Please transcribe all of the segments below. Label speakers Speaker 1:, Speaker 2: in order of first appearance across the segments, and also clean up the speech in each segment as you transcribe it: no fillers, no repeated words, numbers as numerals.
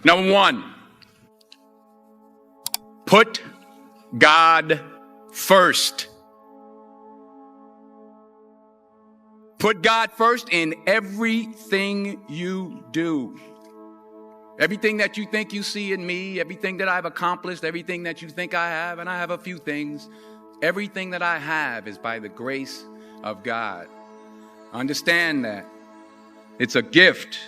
Speaker 1: Number one, put God first. Put God first in everything you do. Everything that you think you see in me, everything that I've accomplished, everything that you think I have, and I have a few things, everything that I have is by the grace of God. Understand that. It's a gift.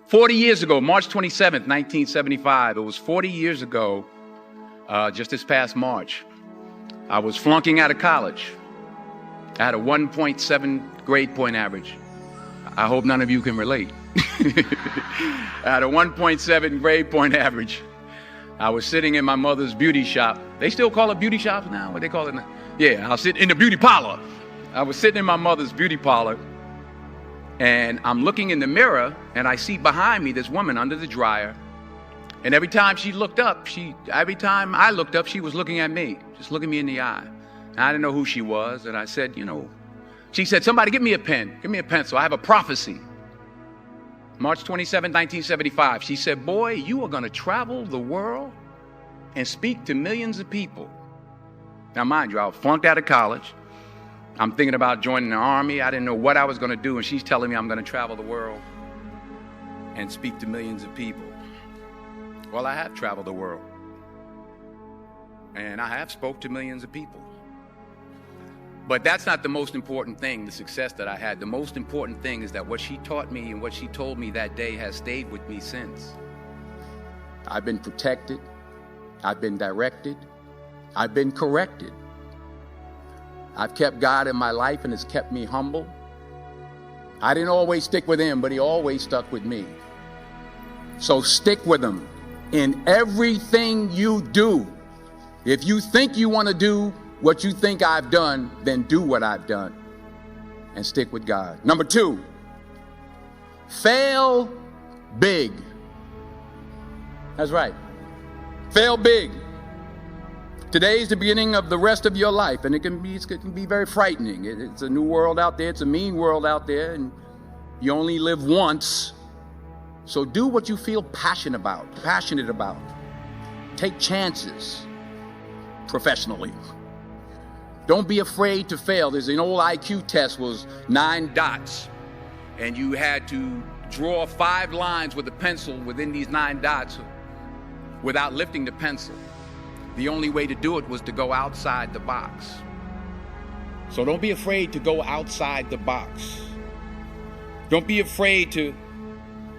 Speaker 1: 40 years ago, March 27th, 1975, it was 40 years ago, just this past March, I was flunking out of college. I had a 1.7 grade point average. I hope none of you can relate. I had a 1.7 grade point average. I was sitting in my mother's beauty shop. They still call it beauty shops now? What they call it now? Yeah, I was sitting in the beauty parlor. I was sitting in my mother's beauty parlor, and I'm looking in the mirror, and I see behind me this woman under the dryer. And every time she looked up, every time I looked up, she was looking at me, just looking me in the eye. And I didn't know who she was, and I said, she said, somebody give me a pen, give me a pencil. I have a prophecy. March 27, 1975, she said, boy, you are going to travel the world and speak to millions of people. Now, mind you, I was flunked out of college. I'm thinking about joining the army. I didn't know what I was going to do, and she's telling me I'm going to travel the world and speak to millions of people. Well, I have traveled the world, and I have spoke to millions of people. But that's not the most important thing, the success that I had. The most important thing is that what she taught me and what she told me that day has stayed with me since. I've been protected. I've been directed. I've been corrected. I've kept God in my life, and it's kept me humble. I didn't always stick with him, but he always stuck with me. So stick with him in everything you do. If you think you want to do what you think I've done, then do what I've done and stick with God. Number two, fail big. That's right. Fail big. Today is the beginning of the rest of your life, and it can be very frightening. It's a new world out there. It's a mean world out there, and you only live once. So do what you feel passionate about. Take chances professionally. Don't be afraid to fail. There's an old IQ test, was 9 dots, and you had to draw 5 lines with a pencil within these 9 dots without lifting the pencil. The only way to do it was to go outside the box. So don't be afraid to go outside the box. Don't be afraid to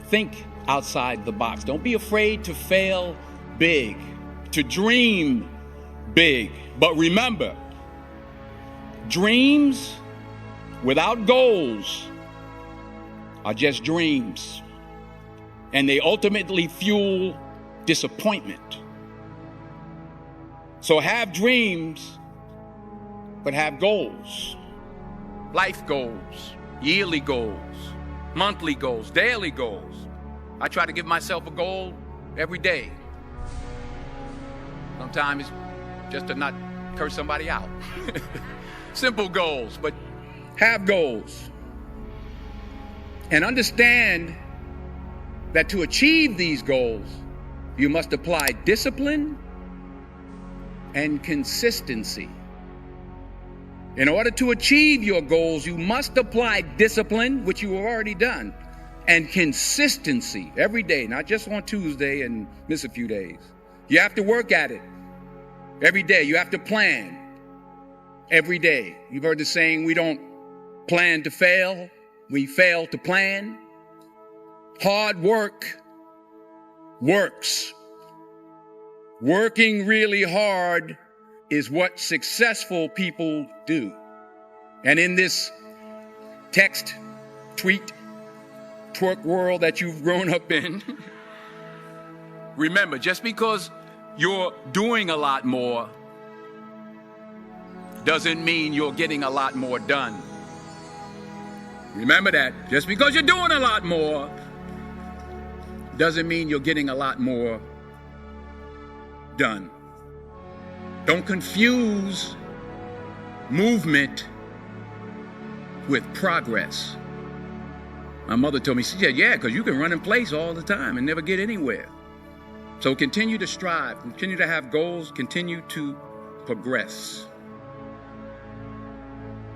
Speaker 1: think outside the box. Don't be afraid to fail big, to dream big. But remember, dreams without goals are just dreams, and they ultimately fuel disappointment. So have dreams, but have goals. Life goals, yearly goals, monthly goals, daily goals. I try to give myself a goal every day. Sometimes it's just to not curse somebody out. Simple goals, but have goals. And understand that to achieve these goals, you must apply discipline and consistency. In order to achieve your goals, you must apply discipline, which you have already done, and consistency every day, not just on Tuesday and miss a few days. You have to work at it every day. You have to plan every day. You've heard the saying, we don't plan to fail, we fail to plan. Hard work works. Working really hard is what successful people do. And in this text, tweet, twerk world that you've grown up in, remember, just because you're doing a lot more doesn't mean you're getting a lot more done. Remember that. Just because you're doing a lot more doesn't mean you're getting a lot more done. Don't confuse movement with progress. My mother told me, she said, yeah, because you can run in place all the time and never get anywhere. So continue to strive, continue to have goals, continue to progress.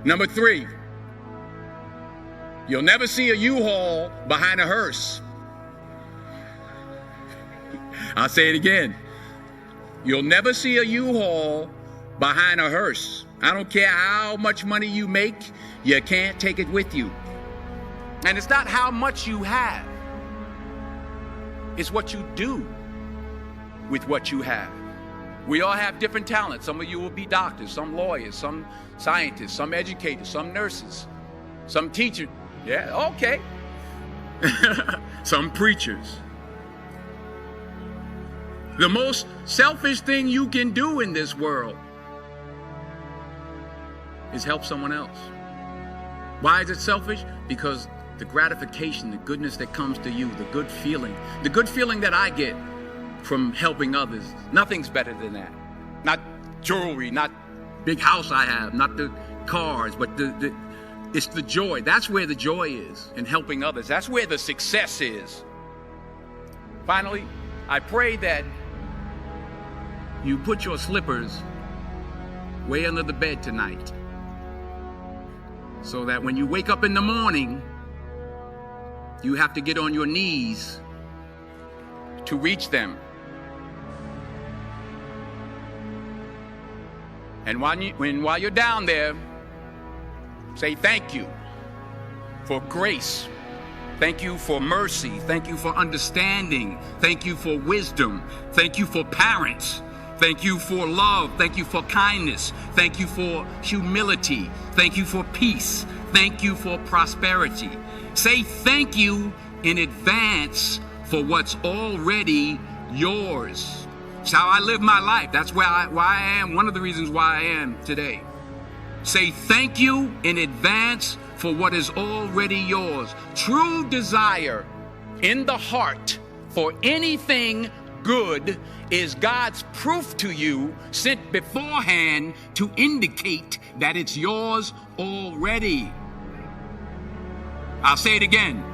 Speaker 1: Number 3, you'll never see a U-Haul behind a hearse. I'll say it again. You'll never see a U-Haul behind a hearse. I don't care how much money you make, you can't take it with you. And it's not how much you have. It's what you do with what you have. We all have different talents. Some of you will be doctors, some lawyers, some scientists, some educators, some nurses, some teachers. Yeah, okay. Some preachers. The most selfish thing you can do in this world is help someone else. Why is it selfish? Because the gratification, the goodness that comes to you, the good feeling that I get from helping others, nothing's better than that. Not jewelry, not big house I have, not the cars, but it's the joy. That's where the joy is, in helping others. That's where the success is. Finally, I pray that you put your slippers way under the bed tonight, so that when you wake up in the morning, you have to get on your knees to reach them. And while you're down there, say thank you for grace. Thank you for mercy. Thank you for understanding. Thank you for wisdom. Thank you for parents. Thank you for love. Thank you for kindness. Thank you for humility. Thank you for peace. Thank you for prosperity. Say thank you in advance for what's already yours. It's how I live my life. That's why I am, one of the reasons why I am today. Say thank you in advance for what is already yours. True desire in the heart for anything good is God's proof to you, sent beforehand to indicate that it's yours already. I'll say it again.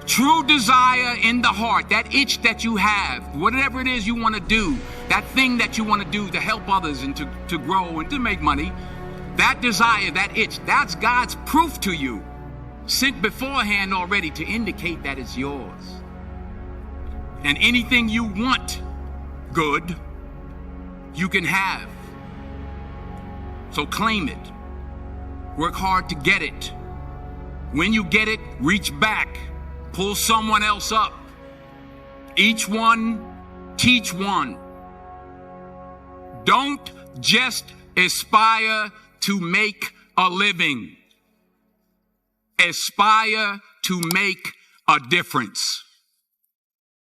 Speaker 1: True desire in the heart, that itch that you have, whatever it is you want to do, that thing that you want to do to help others and to grow and to make money, that desire, that itch, that's God's proof to you, sent beforehand already to indicate that it's yours. And anything you want good, you can have. So claim it. Work hard to get it. When you get it, reach back. Pull someone else up. Each one, teach one. Don't just aspire to make a living. Aspire to make a difference.